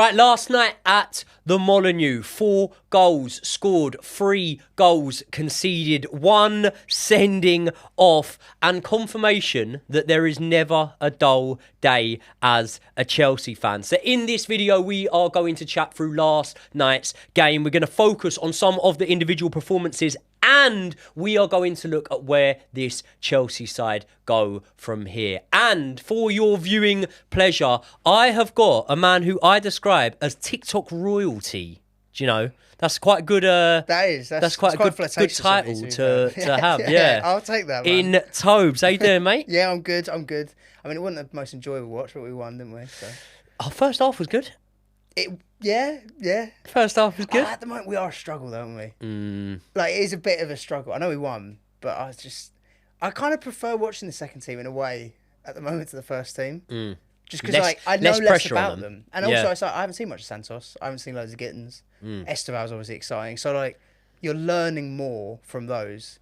Right, last night at the Molineux, 4 goals scored, 3 goals conceded, 1 sending off, and confirmation that there is never a dull day as a Chelsea fan. So in this video, we are going to chat through last night's game. We're going to focus on some of the individual performances, and we are going to look at where this Chelsea side go from here. And for your viewing pleasure, I have got a man who I describe as TikTok royalty. Do you know? That's quite a good. That's quite a good title to have. Yeah, I'll take that, man. In Tobes, how you doing, mate? Yeah, I'm good. I mean, it wasn't the most enjoyable watch, but we won, didn't we? So. Our first half was good. Yeah. First half was good. At the moment, we are a struggle, though, aren't we? Like, it is a bit of a struggle. I know we won, but I kind of prefer watching the second team in a way at the moment to the first team. Just because I know less about them. And also, I haven't seen much of Santos. I haven't seen loads of Gittens. Esteval's obviously exciting. So, like, you're learning more from those.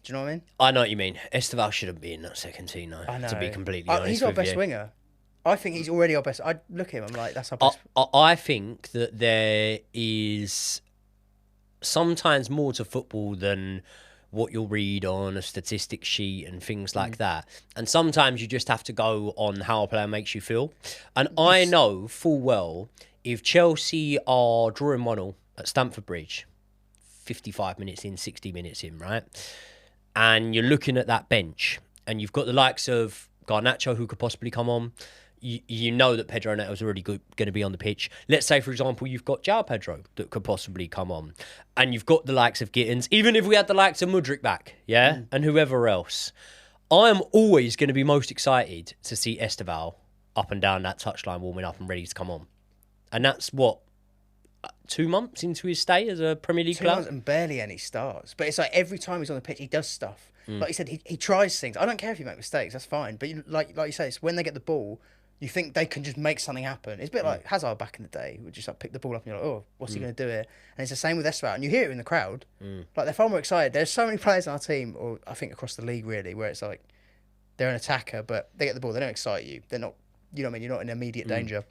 Do you know what I mean? I know what you mean. Esteval shouldn't be in that second team, though, to be completely honest. He's our best winger. I think he's already our best. I look at him, I'm like, that's our best. I think that there is sometimes more to football than what you'll read on a statistics sheet and things like that. And sometimes you just have to go on how a player makes you feel. And I know full well, if Chelsea are drawing 1-1 at Stamford Bridge, 55 minutes in, 60 minutes in, right? And you're looking at that bench and you've got the likes of Garnacho who could possibly come on. You know that Pedro Neto's already going to be on the pitch. Let's say, for example, you've got João Pedro that could possibly come on. And you've got the likes of Gittens. Even if we had the likes of Mudryk back, and whoever else. I am always going to be most excited to see Esteval up and down that touchline warming up and ready to come on. And that's, 2 months into his stay as a Premier League club? 2 months and barely any starts. But it's like every time he's on the pitch, he does stuff. Like you said, he tries things. I don't care if you make mistakes, that's fine. But like you say, it's when they get the ball, you think they can just make something happen. It's a bit like Hazard back in the day. Would just like pick the ball up and you're like, oh, what's he going to do here? And it's the same with Esteval. And you hear it in the crowd. Like, they're far more excited. There's so many players in our team, or I think across the league really, where it's like they're an attacker, but they get the ball. They don't excite you. They're not, you know what I mean? You're not in immediate danger.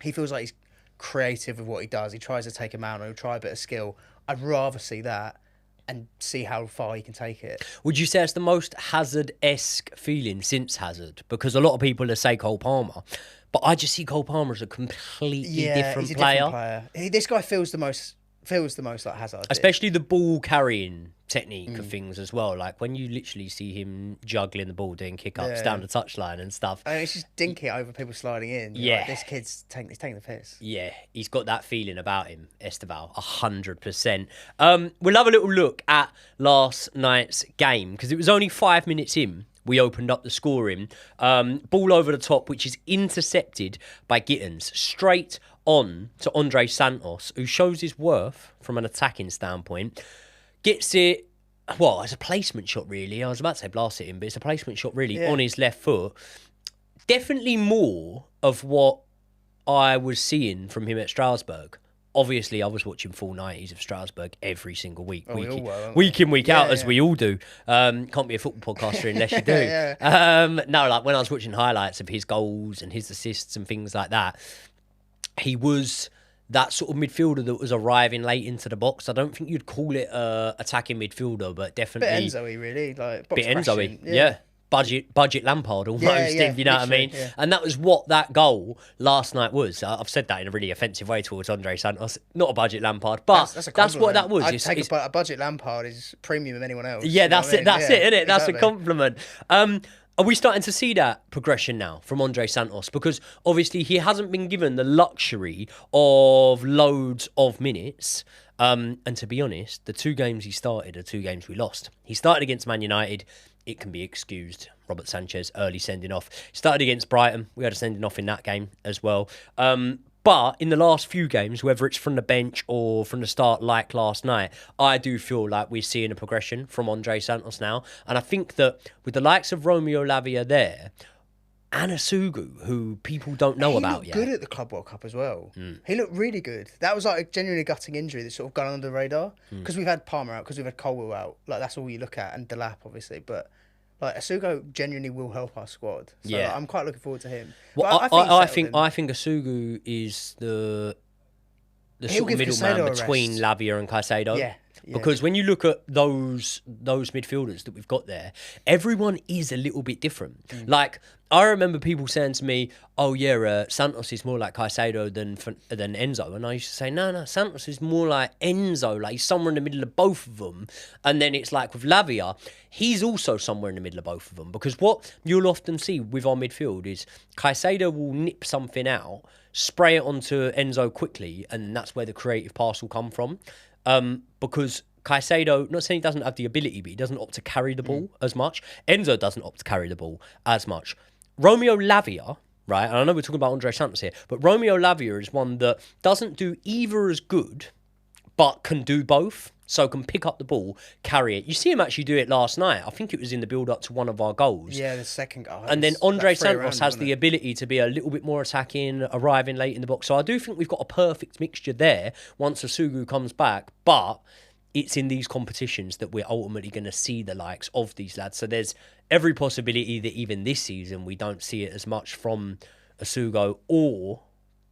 He feels like he's creative with what he does. He tries to take a man, or he'll try a bit of skill. I'd rather see that and see how far he can take it. Would you say it's the most Hazard-esque feeling since Hazard? Because a lot of people say Cole Palmer, but I just see Cole Palmer as a completely different player. This guy feels the most like Hazard. Especially the ball carrying technique of things as well. Like when you literally see him juggling the ball, doing kick-ups down the touchline and stuff. And it's just dinking it over people sliding in. Like, this kid's taking the piss. Yeah, he's got that feeling about him, Esteval, 100%. We'll have a little look at last night's game because it was only 5 minutes in. We opened up the scoring. Ball over the top, which is intercepted by Gittens. Straight on to Andre Santos, who shows his worth from an attacking standpoint. Gets it, it's a placement shot, really. I was about to say blast it in, but it's a placement shot, really, on his left foot. Definitely more of what I was seeing from him at Strasbourg. Obviously, I was watching full 90s of Strasbourg every single week. Week in, week out, as we all do. Can't be a football podcaster unless you do. No, like when I was watching highlights of his goals and his assists and things like that, he was that sort of midfielder that was arriving late into the box. I don't think you'd call it attacking midfielder, but definitely... Bit Enzo-y, really. Like, bit Enzo-y, yeah. Budget Lampard almost, if you know what I mean. Yeah. And that was what that goal last night was. I've said that in a really offensive way towards Andre Santos. Not a budget Lampard, but that's what that was. I'd take a budget Lampard is premium of anyone else. Yeah, that's it. That's it, isn't it? That's a compliment. Are we starting to see that progression now from Andre Santos? Because obviously he hasn't been given the luxury of loads of minutes. And to be honest, the 2 games he started are 2 games we lost. He started against Man United. It can be excused. Robert Sanchez, early sending off. He started against Brighton. We had a sending off in that game as well. But in the last few games, whether it's from the bench or from the start like last night, I do feel like we're seeing a progression from Andre Santos now. And I think that with the likes of Romeo Lavia there, and Asugu, who people don't know about yet. He looked good at the Club World Cup as well. He looked really good. That was like a genuinely gutting injury that's sort of gone under the radar. Because we've had Palmer out, because we've had Colwell out. Like, that's all you look at. And Delap, obviously. But Like Asugo genuinely will help our squad. So Yeah. I'm quite looking forward to him. Well, But I he's think settled in. I think Asugu is the He'll sort of give middleman Caicedo a between rest. Lavia and Caicedo. Yeah. Because when you look at those midfielders that we've got there, everyone is a little bit different. Like, I remember people saying to me, "Oh yeah, Santos is more like Caicedo than Enzo," and I used to say, "No, Santos is more like Enzo. Like he's somewhere in the middle of both of them." And then it's like with Lavia, he's also somewhere in the middle of both of them. Because what you'll often see with our midfield is Caicedo will nip something out, spray it onto Enzo quickly, and that's where the creative pass will come from. Because Caicedo, not saying he doesn't have the ability, but he doesn't opt to carry the ball as much. Enzo doesn't opt to carry the ball as much. Romeo Lavia, right, and I know we're talking about Andre Santos here, but Romeo Lavia is one that doesn't do either as good, but can do both. So can pick up the ball, carry it. You see him actually do it last night. I think it was in the build-up to one of our goals. Yeah, the second goal. And then Andre Santos has the ability to be a little bit more attacking, arriving late in the box. So I do think we've got a perfect mixture there once Asugu comes back. But it's in these competitions that we're ultimately going to see the likes of these lads. So there's every possibility that even this season we don't see it as much from Asugu or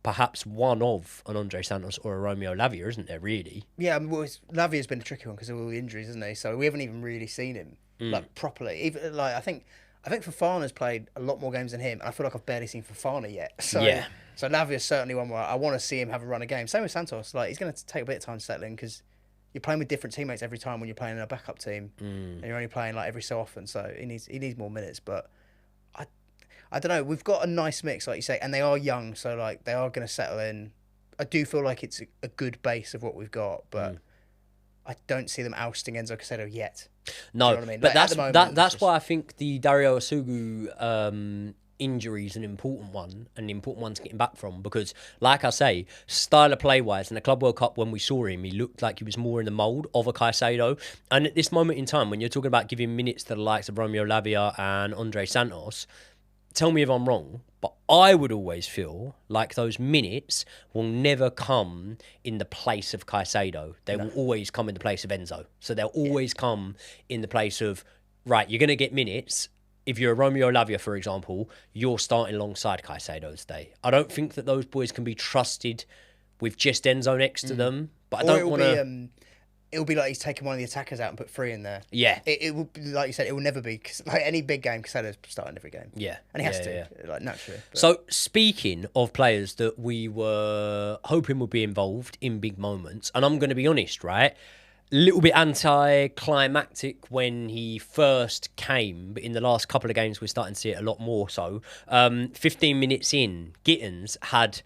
perhaps one of an Andre Santos or a Romeo Lavia, isn't there, really? Yeah, I mean, Lavia's been a tricky one because of all the injuries, isn't he? So we haven't even really seen him like properly. Even like I think Fofana's played a lot more games than him, and I feel like I've barely seen Fofana yet. So Yeah. So Lavia's certainly one where I want to see him have a run of games. Same with Santos. Like he's going to take a bit of time to settle in because you're playing with different teammates every time when you're playing in a backup team, and you're only playing like every so often. So he needs more minutes, but. I don't know. We've got a nice mix, like you say, and they are young, so like they are going to settle in. I do feel like it's a good base of what we've got, but I don't see them ousting Enzo Caicedo yet. No, you know what I mean? but Like, that's why I think the Dario Asugu injury is an important one, and an important one to get him back from. Because, like I say, style of play wise, in the Club World Cup when we saw him, he looked like he was more in the mould of a Caicedo. And at this moment in time, when you're talking about giving minutes to the likes of Romeo Lavia and Andre Santos, tell me if I'm wrong, but I would always feel like those minutes will never come in the place of Caicedo. They will always come in the place of Enzo. So they'll always come in the place of, right, you're going to get minutes. If you're a Romeo Lavia, for example, you're starting alongside Caicedo today. I don't think that those boys can be trusted with just Enzo next to them, but I don't want to... It'll be like he's taking one of the attackers out and put 3 in there. Yeah. It will be, like you said, it will never be, like any big game, Caicedo's starting every game. Yeah. And he has to, like naturally. But. So, speaking of players that we were hoping would be involved in big moments, and I'm going to be honest, right? A little bit anticlimactic when he first came, but in the last couple of games, we're starting to see it a lot more so. 15 minutes in, Gittens had,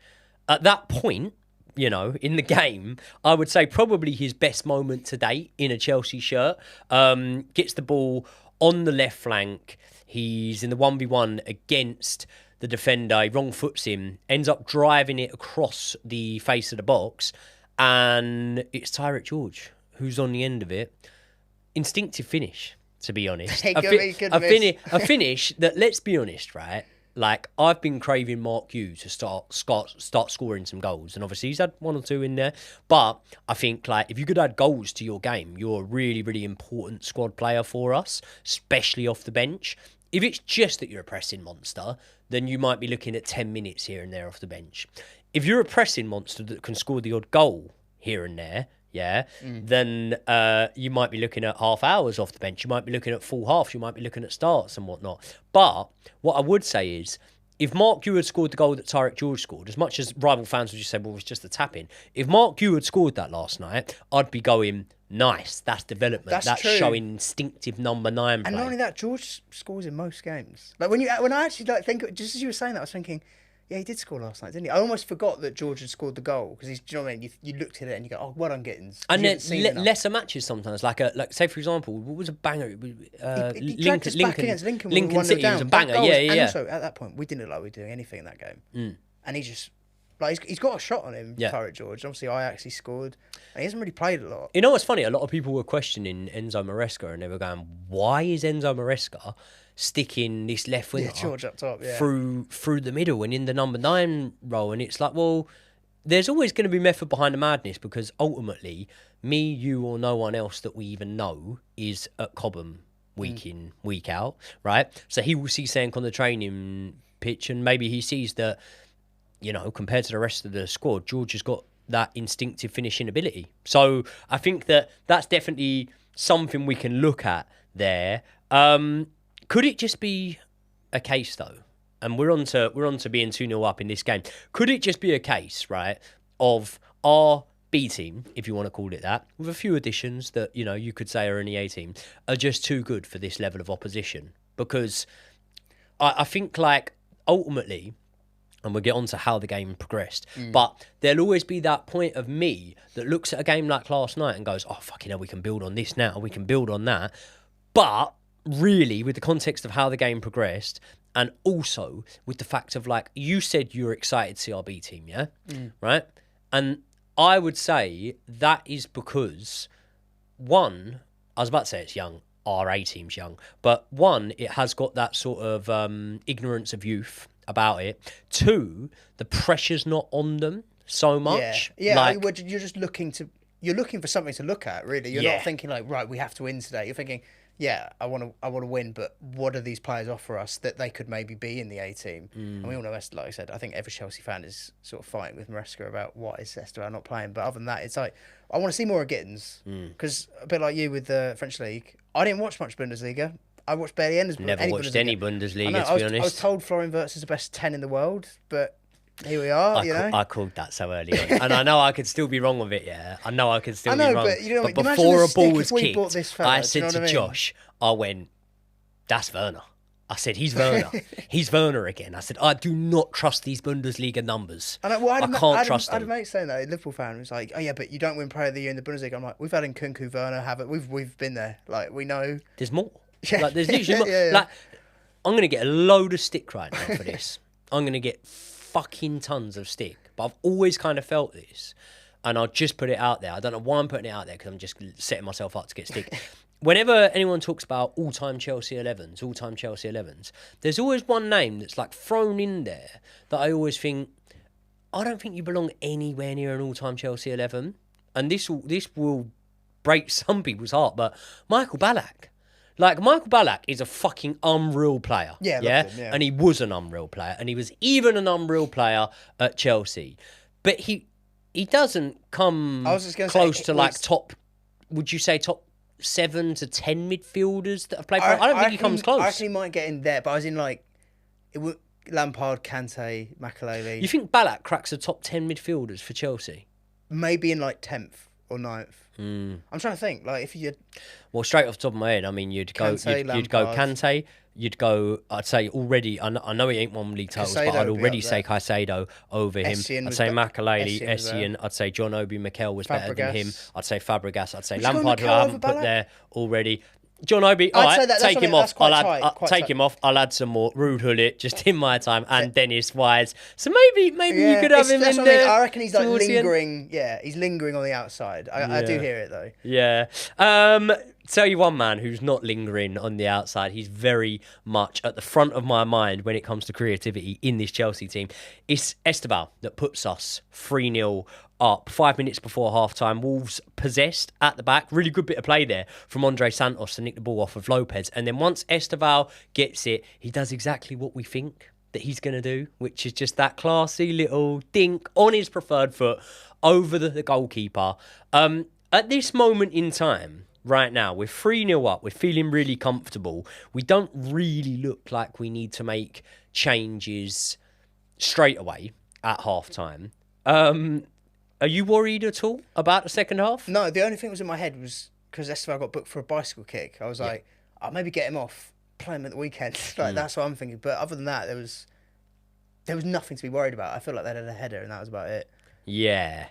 at that point, you know, in the game, I would say probably his best moment to date in a Chelsea shirt. Gets the ball on the left flank. He's in the 1v1 against the defender. He wrong foots him, ends up driving it across the face of the box. And it's Tyreek George who's on the end of it. Instinctive finish, to be honest. A finish that, let's be honest, right? Like, I've been craving Mark Hughes to start scoring some goals. And obviously, he's had 1 or 2 in there. But I think, like, if you could add goals to your game, you're a really, really important squad player for us, especially off the bench. If it's just that you're a pressing monster, then you might be looking at 10 minutes here and there off the bench. If you're a pressing monster that can score the odd goal here and there, then you might be looking at half hours off the bench. You might be looking at full halves. You might be looking at starts and whatnot. But what I would say is, if Mark Hughes had scored the goal that Tyreek George scored, as much as rival fans would just say, well, it was just a tap-in. If Mark Hughes had scored that last night, I'd be going, nice, that's development. That's showing instinctive number 9 play. And not only that, George scores in most games. Like, when I actually think, just as you were saying that, I was thinking, yeah, he did score last night, didn't he? I almost forgot that George had scored the goal because do you know what I mean? You looked at it and you go, oh, well done, Gittens. And then lesser matches sometimes, like say for example, what was a banger? He dragged us back against Lincoln City was a banger, yeah. And also at that point, we didn't look like we were doing anything in that game, and he just like he's got a shot on him, Tyreek George. Obviously, Ajax he scored, and he hasn't really played a lot. You know what's funny? A lot of people were questioning Enzo Maresca, and they were going, "Why is Enzo Maresca sticking this left winger George up top, through the middle and in the number 9 role?" And it's like, well, there's always going to be method behind the madness, because ultimately, me, you, or no one else that we even know is at Cobham week in, week out, right? So he will see something on the training pitch, and maybe he sees that, compared to the rest of the squad, George has got that instinctive finishing ability. So I think that that's definitely something we can look at there. Could it just be a case, though? And we're on to being 2-0 up in this game. Could it just be a case, right, of our B team, if you want to call it that, with a few additions that, you could say are in the A team, are just too good for this level of opposition? Because I think, ultimately, and we'll get on to how the game progressed, but there'll always be that point of me that looks at a game like last night and goes, oh, fucking hell, we can build on this now, we can build on that. But really, with the context of how the game progressed, and also with the fact of, you said you were excited to see our B team, yeah? Right? And I would say that is because, one, I was about to say it's young, our A team's young, but one, it has got that sort of ignorance of youth about it. Two, the pressure's not on them so much. Yeah. You're just looking for something to look at, really. You're not thinking right, we have to win today. You're thinking, I want to win, but what do these players offer us that they could maybe be in the A team? And we all know, like I said, I think every Chelsea fan is sort of fighting with Maresca about what is Esteban not playing. But other than that, it's I want to see more of Gittens, because a bit like you with the French league, I didn't watch much Bundesliga. I watched barely any Bundesliga. Never watched any Bundesliga, to be honest. I was told Florian Wirtz is the best 10 in the world, but here we are, I called that so early on. And I know I could still be wrong with it, yeah. I know I could still be wrong. But before a ball was kicked, I said to Josh, I went, that's Werner. I said, he's Werner. He's Werner again. I said, I do not trust these Bundesliga numbers. I can't trust them. I had a mate saying that, a Liverpool fan, was like, oh yeah, but you don't win Player of the Year in the Bundesliga. I'm like, we've had Nkunku, Werner, we've been there. We know. There's more. There's literally more. I'm going to get a load of stick right now for this. I'm going to get fucking tons of stick. But I've always kind of felt this. And I'll just put it out there. I don't know why I'm putting it out there, because I'm just setting myself up to get stick. Whenever anyone talks about all-time Chelsea 11s, there's always one name that's thrown in there that I always think, I don't think you belong anywhere near an all-time Chelsea 11. And this will break some people's heart, but Michael Ballack. Michael Ballack is a fucking unreal player. Yeah? Him, yeah. And he was an unreal player. And he was even an unreal player at Chelsea. But he doesn't come close to top, would you say top 7 to 10 midfielders that have played for him? I don't think he comes close. I actually might get in there, but I was in Lampard, Kante, Makelele. You think Ballack cracks the top 10 midfielders for Chelsea? Maybe in 10th or 9th. I'm trying to think. If you... Well, straight off the top of my head, I mean, you'd go Kante, you'd go, I'd say already, I know he ain't won league titles, but I'd already say Caicedo over him. I'd say Makelele, Essien, I'd say John Obi Mikel was better than him. I'd say Fabregas, I'd say Lampard, who I haven't put there already. John Obi, all right, take him off. Take him off. I'll add some more. Ruud Gullit, just in my time, and Dennis Wise. So maybe you could have him in there. I reckon he's lingering. Yeah, he's lingering on the outside. I do hear it though. Yeah. Tell you one man who's not lingering on the outside. He's very much at the front of my mind when it comes to creativity in this Chelsea team. It's Esteban that puts us 3-0 up 5 minutes before half-time. Wolves possessed at the back. Really good bit of play there from Andre Santos to nick the ball off of Lopez. And then once Esteban gets it, he does exactly what we think that he's going to do, which is just that classy little dink on his preferred foot over the goalkeeper. At this moment in time, right now, we're 3-0 up. We're feeling really comfortable. We don't really look like we need to make changes straight away at half-time. Are you worried at all about the second half? No, the only thing that was in my head was because Esteban got booked for a bicycle kick. I was like, I'll maybe get him off, play him at the weekend. That's what I'm thinking. But other than that, there was nothing to be worried about. I feel like they had a header and that was about it. Yeah.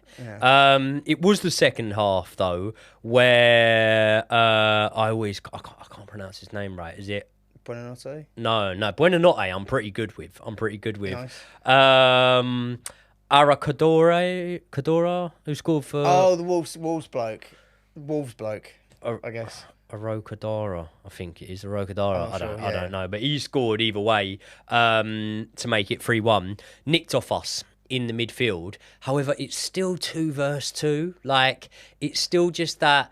It was the second half though, where I can't pronounce his name right. Is it Buonanotte? No, Buonanotte. I'm pretty good with. Nice. Cadora, who scored for... Oh, the Wolves bloke. I guess. Arocadora, I think it is. Arocadora, I don't know. But he scored either way to make it 3-1. Nicked off us in the midfield. However, it's still 2 versus 2. It's still just that...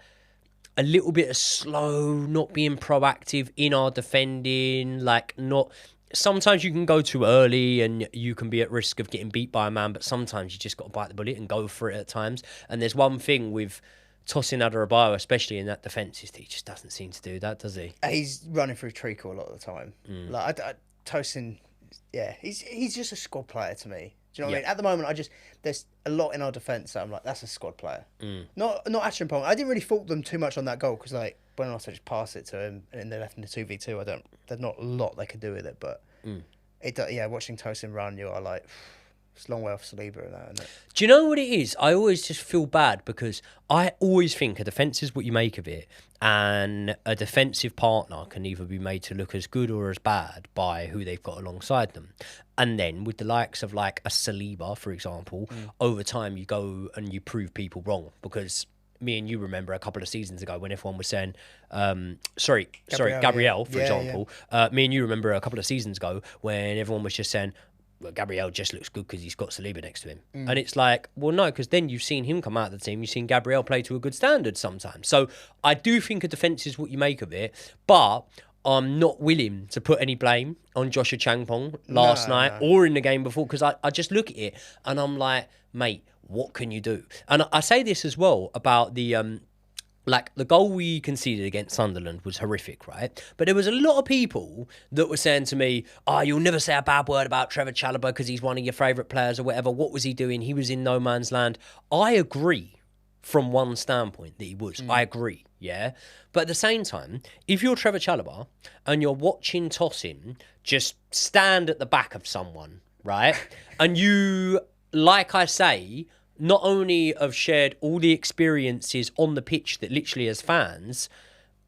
a little bit of slow, not being proactive in our defending, like not. Sometimes you can go too early and you can be at risk of getting beat by a man, but sometimes you just got to bite the bullet and go for it at times. And there's one thing with Tosin Adarabioyo, especially in that defence, is he just doesn't seem to do that, does he? He's running through treacle a lot of the time. Like Tosin, yeah, he's just a squad player to me. Do you know what I mean? At the moment, there's a lot in our defence that I'm like, that's a squad player. Not Acheampong. I didn't really fault them too much on that goal because like when I just pass it to him and then they're left in the 2v2, there's not a lot they could do with it. But watching Tosin run, you are like, it's a long way off Saliba and that, isn't it? Do you know what it is? I always just feel bad because I always think a defence is what you make of it, and a defensive partner can either be made to look as good or as bad by who they've got alongside them. And then with the likes of like a Saliba, for example, over time you go and you prove people wrong because me and you remember a couple of seasons ago when everyone was saying, Gabriel, for example. Me and you remember a couple of seasons ago when everyone was just saying, well, Gabriel just looks good because he's got Saliba next to him. And it's like, well, no, because then you've seen him come out of the team. You've seen Gabriel play to a good standard sometimes. So I do think a defence is what you make of it, but I'm not willing to put any blame on Joshua Changpong last night or in the game before because I just look at it and I'm like, mate, what can you do? And I say this as well about the the goal we conceded against Sunderland was horrific, right? But there was a lot of people that were saying to me, you'll never say a bad word about Trevor Chalobah because he's one of your favourite players or whatever. What was he doing? He was in no man's land. I agree from one standpoint that he was. I agree, yeah? But at the same time, if you're Trevor Chalobah and you're watching Tosin just stand at the back of someone, right? And you, like I say, not only have shared all the experiences on the pitch that literally as fans,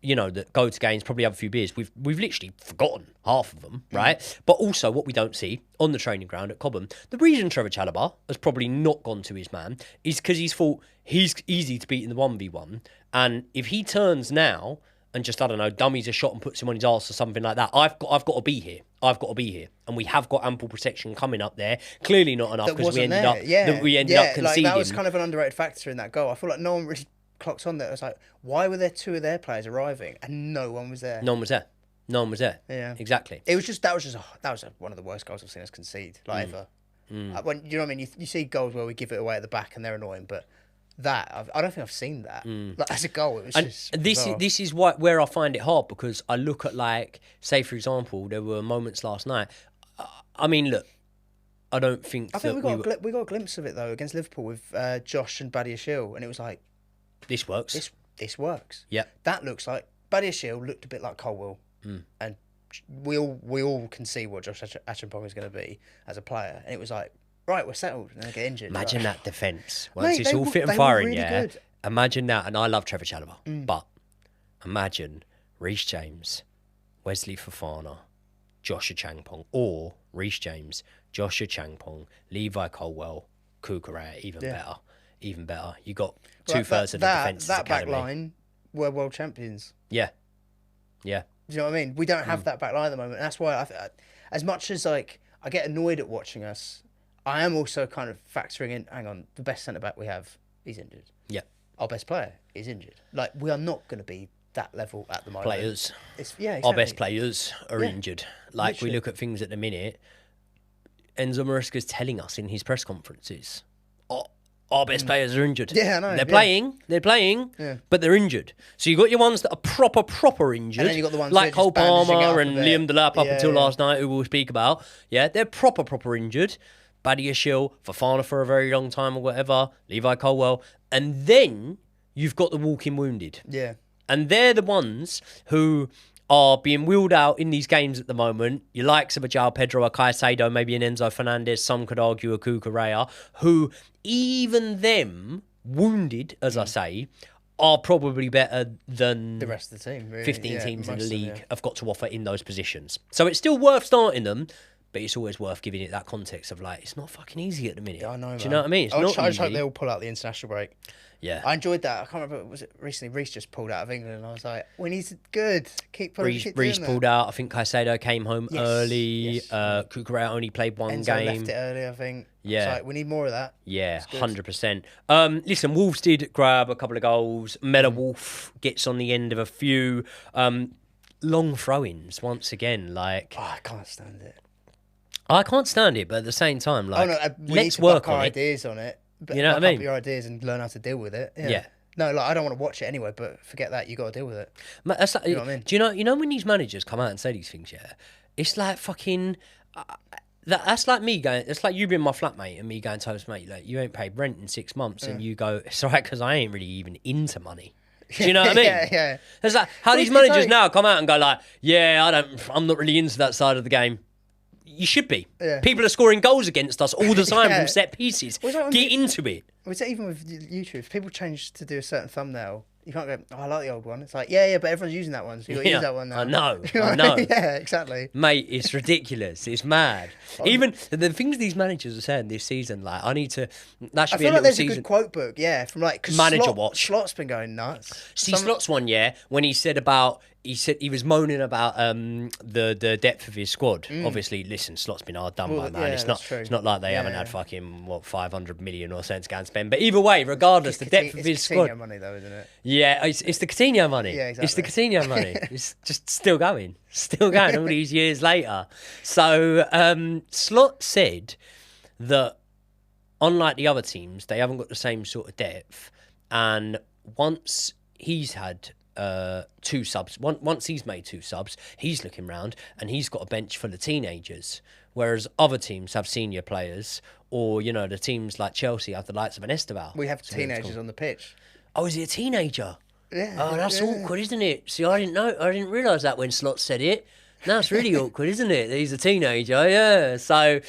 you know, that go to games, probably have a few beers, we've literally forgotten half of them, right? But also what we don't see on the training ground at Cobham, the reason Trevor Chalobah has probably not gone to his man is because he's thought he's easy to beat in the 1v1. And if he turns now and just, I don't know, dummies a shot and puts him on his arse or something like that, I've got to be here. I've got to be here. And we have got ample protection coming up there. Clearly not enough because we ended up conceding. Like, that was kind of an underrated factor in that goal. I feel like no one really clocked on that. It was like, why were there two of their players arriving and no one was there? No one was there. No one was there. Yeah. Exactly. It was just, that was one of the worst goals I've seen us concede, like ever. When, you know what I mean? You see goals where we give it away at the back and they're annoying, but that I don't think I've seen that. Like as a goal, it was just this is where I find it hard because I look at, like, say for example, there were moments last night. I mean, look, I don't think we got a glimpse of it though against Liverpool with Josh and Badiashile, and it was like, this works. This works. Yeah, that looks like Badiashile looked a bit like Colwell, and we all can see what Josh Acheampong is going to be as a player, and it was like, right, we're settled, and they get injured. Imagine that defence once it's all fit and firing. Really good. Imagine that, and I love Trevor Chalobah, but imagine Reece James, Wesley Fofana, Joshua Changpong, or Reece James, Joshua Changpong, Levi Colwell, Kukurea, even better. You got two-thirds of the defence. That back line were world champions. Yeah. Do you know what I mean? We don't have that back line at the moment, and that's why as much as like I get annoyed at watching us, I am also kind of factoring in, hang on, the best centre-back we have is injured. Yeah. Our best player is injured. Like, we are not going to be that level at the moment. Exactly. Our best players are injured. Like, literally. We look at things at the minute, Enzo Maresca's telling us in his press conferences, our best players are injured. Yeah, I know. They're playing, but they're injured. So you've got your ones that are proper injured. And then you've got the ones like Cole Palmer and Liam Delap up until last night, who we'll speak about. Yeah, they're proper injured. Badiashile, Fofana for a very long time or whatever, Levi Colwell. And then you've got the walking wounded. Yeah. And they're the ones who are being wheeled out in these games at the moment. Your likes of a João Pedro, a Caicedo, maybe an Enzo Fernandez, some could argue a Kukurea, who even them, wounded, as I say, are probably better than the rest of the team. Really. 15 teams in the league have got to offer in those positions. So it's still worth starting them, but it's always worth giving it that context of like, it's not fucking easy at the minute. Yeah, I know. Do you know what I mean? It's not I just hope easy. they all pull out the international break. Yeah. I enjoyed that. I can't remember. Was it recently? Reece just pulled out of England, and I was like, "We need to keep putting shit Reece doing pulled out. I think Caicedo came home early. Yes. Cucurella only played one Enzo game. left it early, I think. Yeah. It's like, we need more of that. Yeah, 100%. Listen, Wolves did grab a couple of goals. Meta Wolf gets on the end of a few. Long throw-ins once again. Like, I can't stand it. I can't stand it, but at the same time, like, we let's need to work back our on it. ideas on it. But You know what I mean? Your ideas and learn how to deal with it. Yeah. No, like, I don't want to watch it anyway, but forget that. You got to deal with it. That's like, You know what I mean? Do you know when these managers come out and say these things? Yeah, it's like fucking. That's like me going. It's like you being my flatmate and me going, "Toast, mate, like you ain't paid rent in 6 months," and you go, "It's alright because I ain't really even into money." Do you know what I mean? Yeah. It's like how these managers now come out and go like, "Yeah, I'm not really into that side of the game." You should be. Yeah. People are scoring goals against us all the time from set pieces. Well, it's like Get into it. Was it even with YouTube? If people change to do a certain thumbnail, you can't go, "Oh, I like the old one." It's like, yeah, but everyone's using that one, so you got to use that one now. I know. You know I what know. mean? Yeah, exactly. Mate, it's ridiculous. It's mad. Even the things these managers are saying this season, like, I need to. That should I be a feel like little there's season. a good quote book, from like, cause Manager watch. Slot's been going nuts. See, Slot's one, when he said he was moaning about the depth of his squad. Obviously, listen, Slot's been hard done by, man. yeah, It's that's true. It's not like they haven't had fucking 500 million or cents to go and spend. But either way, regardless, the depth of his squad. It's money though, isn't it? Yeah, it's the Coutinho money. Yeah, exactly. It's the Coutinho money. It's just still going all these years later. So Slot said that unlike the other teams, they haven't got the same sort of depth. And once he's had two subs, once he's made two subs, he's looking round and he's got a bench full of teenagers. Whereas other teams have senior players, or, the teams like Chelsea have the likes of an Esteval. We have teenagers on the pitch. Oh, is he a teenager? Yeah. Oh, that's awkward, isn't it? See, I didn't know. I didn't realise that when Slot said it. Now it's really awkward, isn't it? That he's a teenager, yeah. So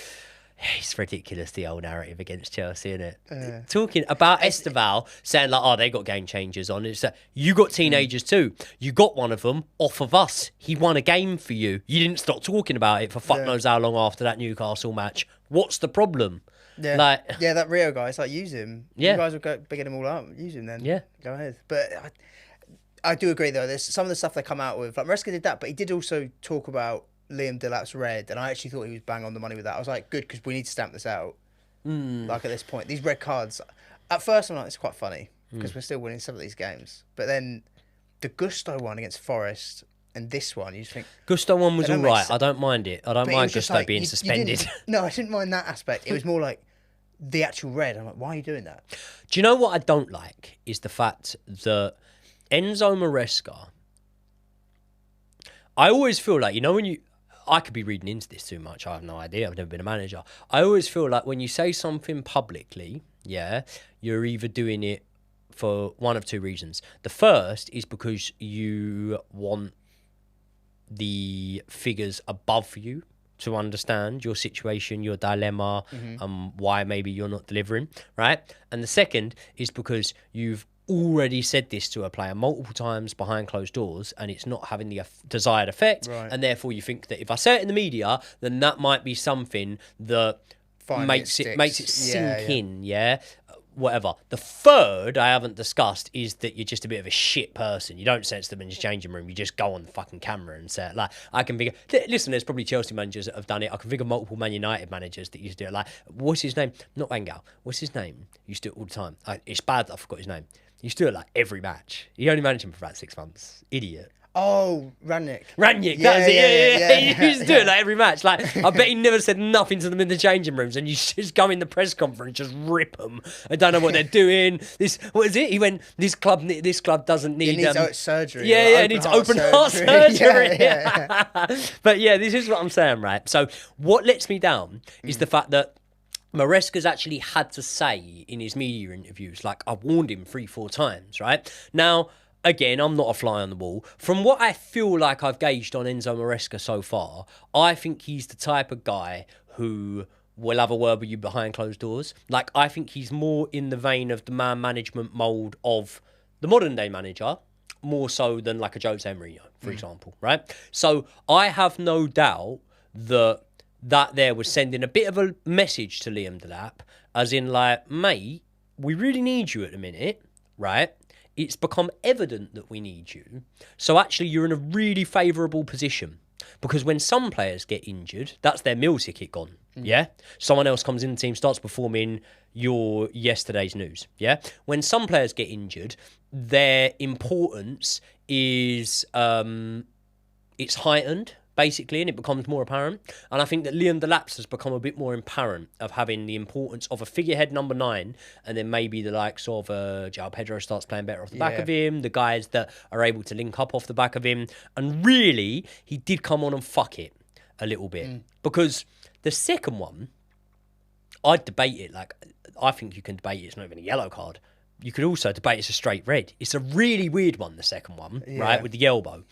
it's ridiculous, the old narrative against Chelsea, isn't it? Talking about Esteval, saying like, "Oh, they got game changers on." It's that you got teenagers too. You got one of them off of us. He won a game for you. You didn't stop talking about it for fuck knows how long after that Newcastle match. What's the problem? Yeah, like, that Rio guy. It's like, use him. Yeah. You guys will go bigging them all up. Use him then. Yeah. Go ahead. But I do agree though. There's some of the stuff they come out with. Like Maresca did that, but he did also talk about Liam Delap's red, and I actually thought he was bang on the money with that. I was like, good, because we need to stamp this out. Like at this point, these red cards. At first, I'm like, it's quite funny because we're still winning some of these games. But then the Gusto one against Forest and this one, you just think Gusto one was They all don't make right. sense. I don't mind it. I don't But it mind was just Gusto like, being you suspended. didn't- No, I didn't mind that aspect. It was more like the actual red. I'm like, why are you doing that? Do you know what I don't like is the fact that Enzo Maresca. I always feel like, when I could be reading into this too much. I have no idea. I've never been a manager. I always feel like when you say something publicly, you're either doing it for one of two reasons. The first is because you want the figures above you to understand your situation, your dilemma, why maybe you're not delivering, right? And the second is because you've already said this to a player multiple times behind closed doors and it's not having the desired effect, Right. and therefore you think that if I say it in the media, then that might be something that Finally makes it it sticks. sink Yeah. in, whatever. The third I haven't discussed is that you're just a bit of a shit person. You don't sense them in the changing room. You just go on the fucking camera and say it. Like, I can figure... Listen, there's probably Chelsea managers that have done it. I can figure multiple Man United managers that used to do it. Like, what's his name? Not Van Gaal. What's his name? He used to do it all the time. It's bad that I forgot his name. He used to do it like every match. He only managed him for about 6 months. Idiot. Oh, Rangnick. Rangnick, that was it. He used to do it like every match. Like, I bet he never said nothing to them in the changing rooms, and you just go in the press conference, just rip them. I don't know what they're doing. What is it? He went, this club doesn't need... It needs surgery. It needs open heart surgery. Yeah. But this is what I'm saying, right? So what lets me down is the fact that Maresca's actually had to say in his media interviews, like, I warned him 3-4 times, right? Now, again, I'm not a fly on the wall. From what I feel like I've gauged on Enzo Maresca so far, I think he's the type of guy who will have a word with you behind closed doors. Like, I think he's more in the vein of the man management mould of the modern day manager, more so than like a Jose Mourinho, for example, right? So I have no doubt that that there was sending a bit of a message to Liam Delap, as in like, mate, we really need you at the minute, right? It's become evident that we need you. So actually you're in a really favourable position. Because when some players get injured, that's their meal ticket gone, yeah? Someone else comes in the team, starts performing your yesterday's news, yeah? When some players get injured, their importance is, it's heightened, basically, and it becomes more apparent. And I think that Liam Delap's has become a bit more apparent of having the importance of a figurehead number 9, and then maybe the likes of João Pedro starts playing better off the back of him, the guys that are able to link up off the back of him. And really, he did come on and fuck it a little bit. Because the second one, I'd debate it. Like, I think you can debate it's not even a yellow card. You could also debate it's a straight red. It's a really weird one, the second one, right, with the elbow.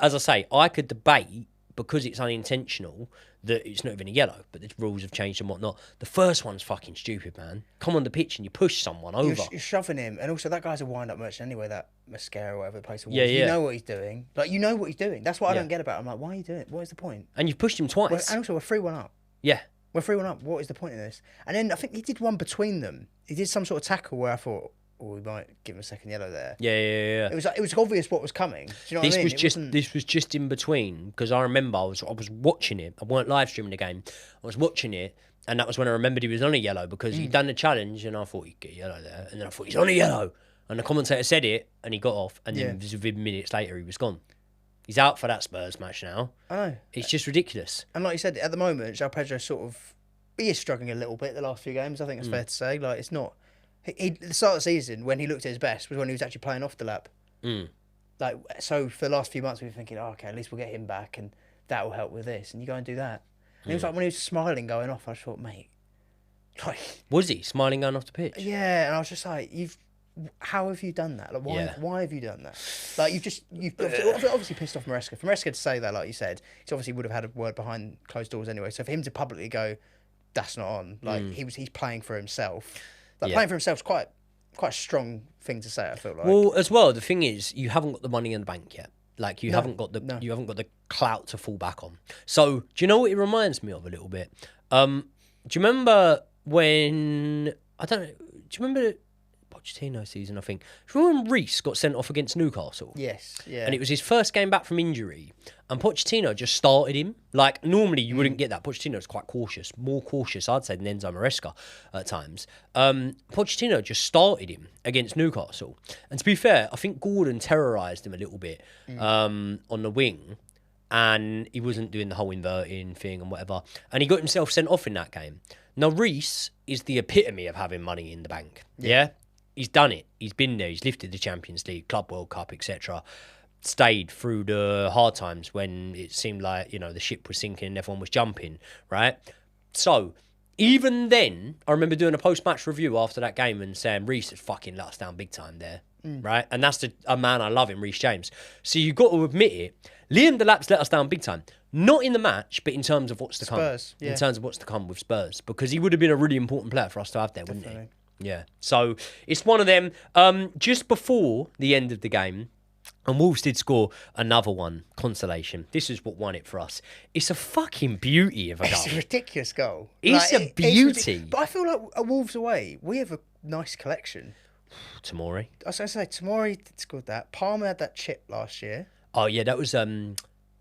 As I say, I could debate, because it's unintentional, that it's not even a yellow, but the rules have changed and whatnot. The first one's fucking stupid, man. Come on the pitch and you push someone over. You're shoving him, and also that guy's a wind-up merchant anyway, that Mascara or whatever the place was. Yeah. You know what he's doing. Like, you know what he's doing. That's what I don't get about him. I'm like, why are you doing it? What is the point? And you've pushed him twice. And also, we're 3-1 up. Yeah. We're 3-1 up. What is the point of this? And then I think he did one between them. He did some sort of tackle where I thought, we might give him a second yellow there. Yeah. It was obvious what was coming. Do you know what I mean? This was just in between, because I remember I was watching it. I weren't live streaming the game. I was watching it, and that was when I remembered he was on a yellow, because he'd done the challenge, and I thought he'd get a yellow there, and then I thought he's on a yellow, and the commentator said it, and he got off, and then within minutes later he was gone. He's out for that Spurs match now. I know. It's just ridiculous. And like you said, at the moment, João Pedro he is struggling a little bit the last few games. I think it's fair to say. Like, it's not. The start of the season, when he looked at his best, was when he was actually playing off the lap. Like, so for the last few months, we were thinking, okay, at least we'll get him back, and that will help with this. And you go and do that. And it was like when he was smiling going off, I just thought, mate, like, was he smiling going off the pitch? Yeah, and I was just like, how have you done that? Like, why have you done that? Like, you've obviously pissed off Maresca. For Maresca to say that, like you said, he obviously would have had a word behind closed doors anyway. So for him to publicly go, that's not on. Like, he's playing for himself. Like, playing for himself is quite a strong thing to say, I feel like. Well, as well, the thing is, you haven't got the money in the bank yet. Like, you haven't got the clout to fall back on. So, do you know what it reminds me of a little bit? Do you remember when do you remember Pochettino season, I think? Do you remember when Reece got sent off against Newcastle? Yes, yeah. And it was his first game back from injury, and Pochettino just started him. Like, normally you wouldn't get that. Pochettino's quite cautious, more cautious, I'd say, than Enzo Maresca at times. Pochettino just started him against Newcastle. And to be fair, I think Gordon terrorised him a little bit on the wing, and he wasn't doing the whole inverting thing and whatever. And he got himself sent off in that game. Now, Reece is the epitome of having money in the bank. Yeah? He's done it. He's been there. He's lifted the Champions League, Club World Cup, etc. Stayed through the hard times when it seemed like, the ship was sinking and everyone was jumping, right? So, even then, I remember doing a post-match review after that game and saying Reece had fucking let us down big time there, right? And that's a man I love in Reece James. So you've got to admit it. Liam Delap's let us down big time. Not in the match, but in terms of what's to come. Spurs, yeah. In terms of what's to come with Spurs. Because he would have been a really important player for us to have there, wouldn't he? Yeah. So it's one of them. Just before the end of the game, and Wolves did score another one, consolation. This is what won it for us. It's a fucking beauty of a goal. It's a ridiculous goal. It's a beauty. But I feel like at Wolves away, we have a nice collection. Tomori. I was going to say, Tomori scored that. Palmer had that chip last year. Oh, yeah, that was a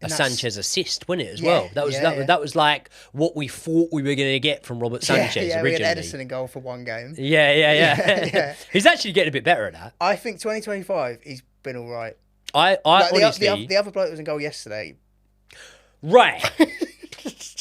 Sanchez assist, wasn't it, as well? That was like what we thought we were going to get from Robert Sanchez originally. We had Ederson in goal for one game. Yeah. He's actually getting a bit better at that. I think 2025, he's been all right. Honestly... The other bloke that was in goal yesterday. Right.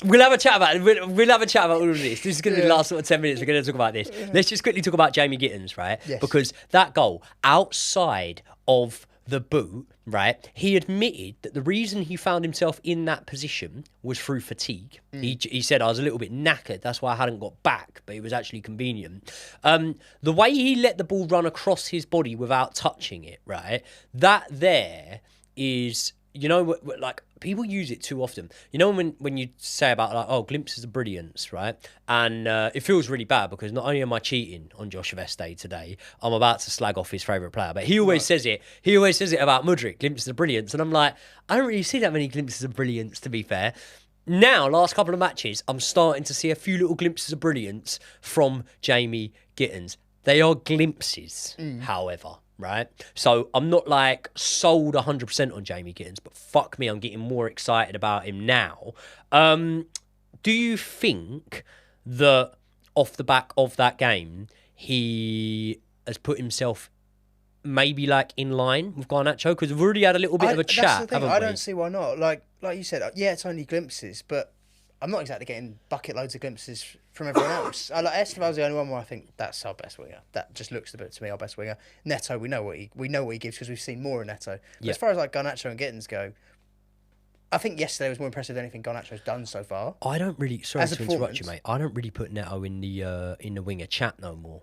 We'll have a chat about all of this. This is going to be the last sort of 10 minutes. We're going to talk about this. Let's just quickly talk about Jamie Gittens, right? Yes. Because that goal, outside of the boot, right, he admitted that the reason he found himself in that position was through fatigue. He said, I was a little bit knackered. That's why I hadn't got back, but it was actually convenient. The way he let the ball run across his body without touching it, right, that there is... like, people use it too often. When you say about, like, oh, glimpses of brilliance, right? And it feels really bad because not only am I cheating on Josh Veste today, I'm about to slag off his favourite player. But he always says it. He always says it about Mudryk, glimpses of brilliance. And I'm like, I don't really see that many glimpses of brilliance, to be fair. now, last couple of matches, I'm starting to see a few little glimpses of brilliance from Jamie Gittens. They are glimpses, however, right? So I'm not like sold 100% on Jamie Gittens, but fuck me, I'm getting more excited about him now. Do you think that off the back of that game, he has put himself maybe like in line with Garnacho? Because we've already had a little bit of a chat, That's the thing. haven't I we? don't see why not. Like you said, yeah, it's only glimpses, but I'm not exactly getting bucket loads of glimpses from everyone else. Like Esteval's the only one where I think that's our best winger. That just looks a bit to me our best winger. Neto, we know what he gives because we've seen more of Neto. But as far as like Garnacho and Gittens go, I think yesterday was more impressive than anything Garnacho's done so far. I don't really. Sorry to interrupt you, mate. I don't really put Neto in the winger chat no more.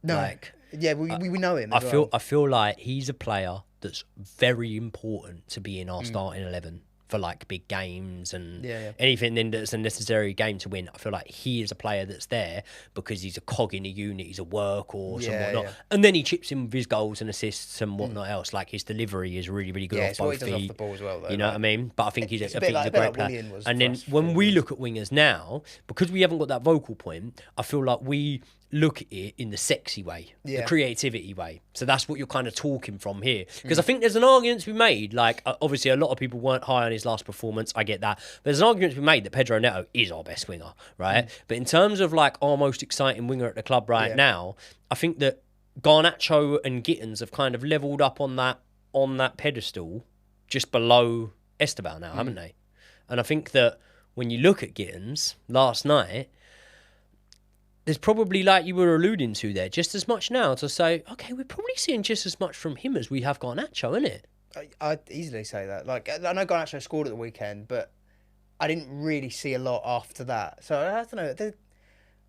No. Like, yeah, we know him. I feel like he's a player that's very important to be in our starting 11 for like big games and anything then that's a necessary game to win. I feel like he is a player that's there because he's a cog in a unit, he's a workhorse and whatnot. And then he chips in with his goals and assists and whatnot else. Like his delivery is really, really good off both feet. Off the ball as well, though, you know what I mean? But I think he's a great player. And then when we look at wingers now, because we haven't got that vocal point, I feel like we look at it in the sexy way, the creativity way. So that's what you're kind of talking from here. Because I think there's an argument to be made, like, obviously a lot of people weren't high on his last performance, I get that. But there's an argument to be made that Pedro Neto is our best winger, right? But in terms of like our most exciting winger at the club right now, I think that Garnacho and Gittens have kind of levelled up on that pedestal just below Esteban now, haven't they? And I think that when you look at Gittens last night, there's probably, like you were alluding to there, just as much now to say, okay, we're probably seeing just as much from him as we have Garnacho, isn't it? I'd easily say that. Like, I know Garnacho scored at the weekend, but I didn't really see a lot after that. So I don't know.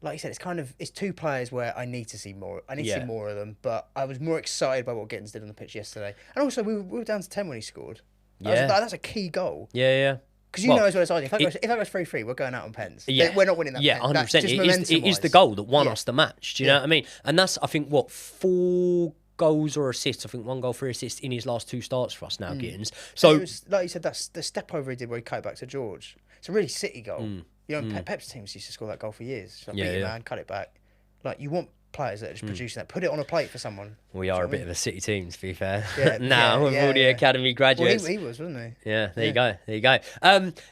Like you said, it's two players where I need to see more. I need to see more of them. But I was more excited by what Gittens did on the pitch yesterday. And also, we were down to 10 when he scored. That's a key goal. Yeah. Because you know as well as I do, if that goes 3-3, we're going out on pens. Yeah. We're not winning that pen. 100%. It is the goal that won us the match. Do you know what I mean? And that's, I think, 4 goals or assists. I think 1 goal, 3 assists in his last 2 starts for us now, Gittens. So, it was, like you said, that's the step over he did where he cut it back to George. It's a really City goal. You know, Pep's teams used to score that goal for years. So beat your man, cut it back. Like, you want players that are just producing that. Put it on a plate for someone. We are a bit of a City team, to be fair. Now, with all the academy graduates. Well, he was, wasn't he? Yeah, there you go.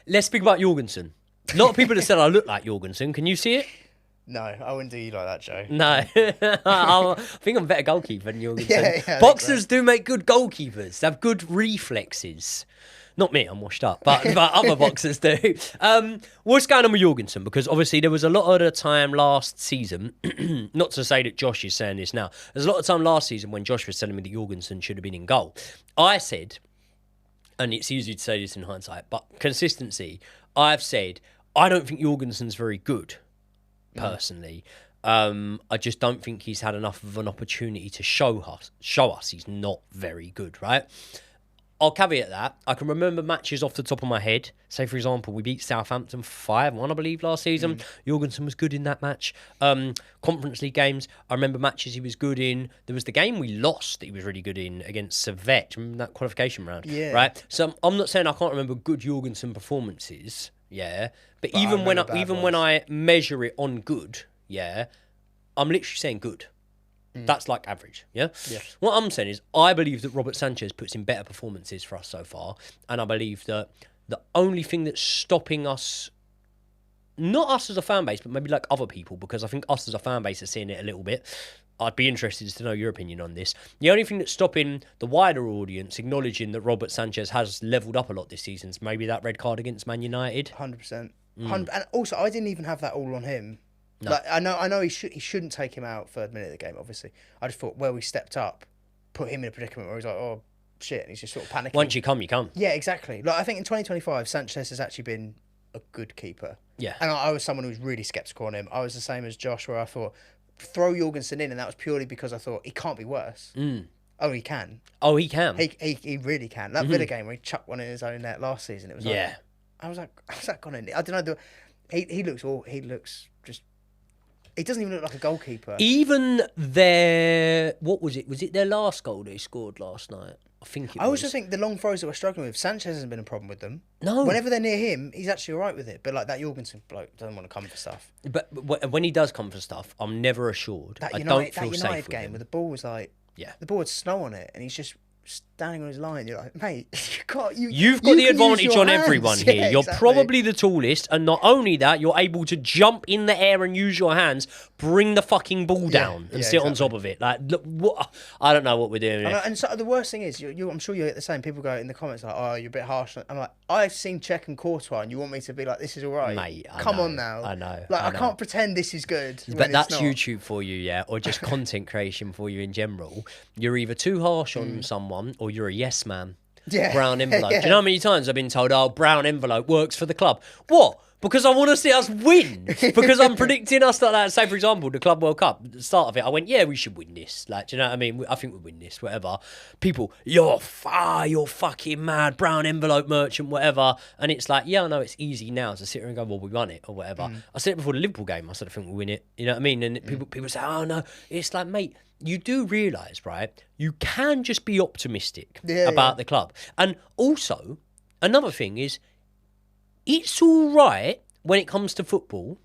Let's speak about Jorgensen. A lot of people have said I look like Jorgensen. Can you see it? No, I wouldn't do you like that, Joe. No. I think I'm a better goalkeeper than Jorgensen. Boxers do make good goalkeepers. They have good reflexes. Not me, I'm washed up, but other boxers do. What's going on with Jorgensen? Because obviously there was a lot of the time last season, not to say that Josh is saying this now, there's a lot of time last season when Josh was telling me that Jorgensen should have been in goal. I said, and it's easy to say this in hindsight, but consistency, I've said, I don't think Jorgensen's very good, personally. I just don't think he's had enough of an opportunity to show us he's not very good, right? I'll caveat that. I can remember matches off the top of my head. Say, for example, we beat Southampton 5-1, I believe, last season. Jorgensen was good in that match. Conference League games, I remember matches he was good in. There was the game we lost that he was really good in against Servette. Remember that qualification round? Yeah. Right? So I'm not saying I can't remember good Jorgensen performances, but even when I measure it on good, I'm literally saying good. That's like average, yeah? What I'm saying is I believe that Robert Sanchez puts in better performances for us so far, and I believe that the only thing that's stopping us, not us as a fan base, but maybe like other people, because I think us as a fan base are seeing it a little bit. I'd be interested to know your opinion on this. The only thing that's stopping the wider audience acknowledging that Robert Sanchez has levelled up a lot this season is maybe that red card against Man United. 100%. And also, I didn't even have that all on him. No. Like, I know he shouldn't take him out 3rd minute of the game, obviously. I just thought where we stepped up, put him in a predicament where he's like, oh, shit, and he's just sort of panicking. Once you come, you come. Yeah, exactly. Like, I think in 2025, Sanchez has actually been a good keeper. Yeah. And I was someone who was really sceptical on him. I was the same as Josh, where I thought, throw Jorgensen in, and that was purely because I thought, he can't be worse. Oh, he can. Oh, he can. He really can. That Villa game where he chucked one in his own net last season, it was like... I was like, how's that gone in? I don't know. He looks just... He doesn't even look like a goalkeeper. Even their... What was it? Was it their last goal they scored last night? I think it I was. also think the long throws that we're struggling with, Sanchez hasn't been a problem with them. No. Whenever they're near him, he's actually all right with it. But like that Jorgensen bloke doesn't want to come for stuff. But when he does come for stuff, I'm never assured. That I United, don't feel that safe United with game him. where the ball was like, the ball had snow on it, and he's just standing on his line. You're like, mate, You've got the advantage on everyone here. Yeah, you're exactly. probably the tallest, and not only that, you're able to jump in the air and use your hands, bring the fucking ball down, and sit on top of it. Like, look, what? I don't know what we're doing here. And so the worst thing is, I'm sure you get the same. People go in the comments like, "Oh, you're a bit harsh." I'm like, I've seen Czech and Courtois, and you want me to be like, "This is all right, mate." Come on now. I know. Like, I I can't pretend this is good. But that's YouTube for you, yeah, or just content creation for you in general. You're either too harsh on someone, or you're a yes man. Yeah. Brown envelope. Do you know how many times I've been told, oh, brown envelope works for the club? What? Because I want to see us win. Because I'm predicting us like that. Say, for example, the Club World Cup, the start of it, I went, yeah, we should win this. Like, do you know what I mean? I think we win this, whatever. People, you're fucking mad, brown envelope merchant, whatever. And it's like, yeah, I know it's easy now to sit here and go, well, we won it or whatever. I said it before the Liverpool game. I said, I think we win it. You know what I mean? And people say, oh, no. It's like, mate, you do realise, right? You can just be optimistic about the club. And also, another thing is, it's all right when it comes to football,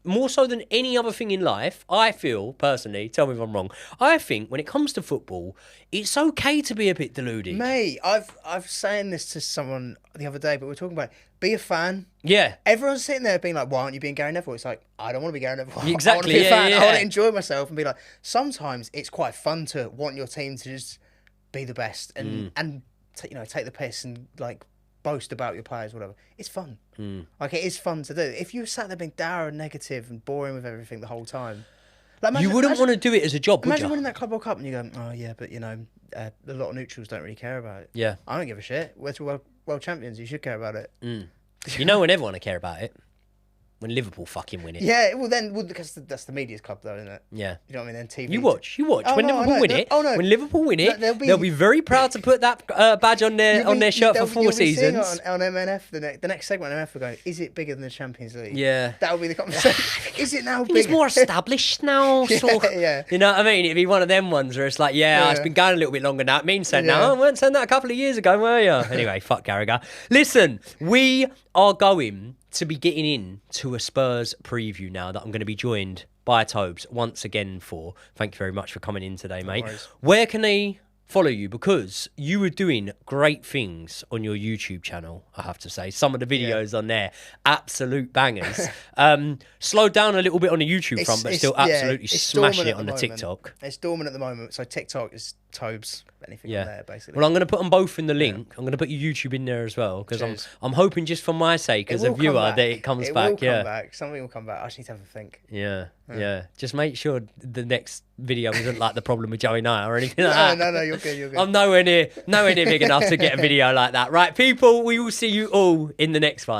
more so than any other thing in life. I feel, personally, tell me if I'm wrong, I think when it comes to football, it's okay to be a bit deluded. Mate, I've saying this to someone the other day, but we're talking about be a fan. Yeah. Everyone's sitting there being like, why aren't you being Gary Neville? It's like, I don't want to be Gary Neville. Exactly. I want to be a fan. Yeah. I want to enjoy myself and be like, sometimes it's quite fun to want your team to just be the best and take the piss and like boast about your players, whatever. It's fun. Like, it is fun to do. If you sat there being dour and negative and boring with everything the whole time, like, you wouldn't want to do it as a job, would imagine you? winning that Club World Cup and you go, oh yeah, but a lot of neutrals don't really care about it. Yeah. I don't give a shit. We're world champions. You should care about it. You know when everyone will care about it? When Liverpool fucking win it. Yeah, because that's the media's club, though, isn't it? Yeah. You know what I mean? Then TV. You watch. Oh, when no, Liverpool win it, when Liverpool win it, they'll be very proud to put that badge on their shirt for 4 seasons. On MNF, the next segment, MNF will go, is it bigger than the Champions League? Yeah. That'll be the conversation. Is it now bigger? It's more established now. Yeah. You know what I mean? It'd be one of them ones where it's like, it's been going a little bit longer now. It means saying, no, I weren't saying that a couple of years ago, were you? Anyway, fuck Carragher. Listen, we are going to be getting in to a Spurs preview now that I'm going to be joined by Tobes once again for. Thank you very much for coming in today, mate. Where can they follow you? Because you were doing great things on your YouTube channel, I have to say. Some of the videos on there, absolute bangers. Slowed down a little bit on the YouTube front, but still absolutely smashing it on the TikTok. It's dormant at the moment, so TikTok is Tobes. Anything on there, basically. Well, I'm going to put them both in the link. I'm going to put your YouTube in there as well, because I'm hoping just for my sake as a viewer that it comes back. It will come back. Something will come back. I just need to have a think. Yeah. Just make sure the next video isn't like the problem with Joey Knight or anything like that. No, you're good. I'm nowhere near big enough to get a video like that. Right, people, we will see you all in the next one.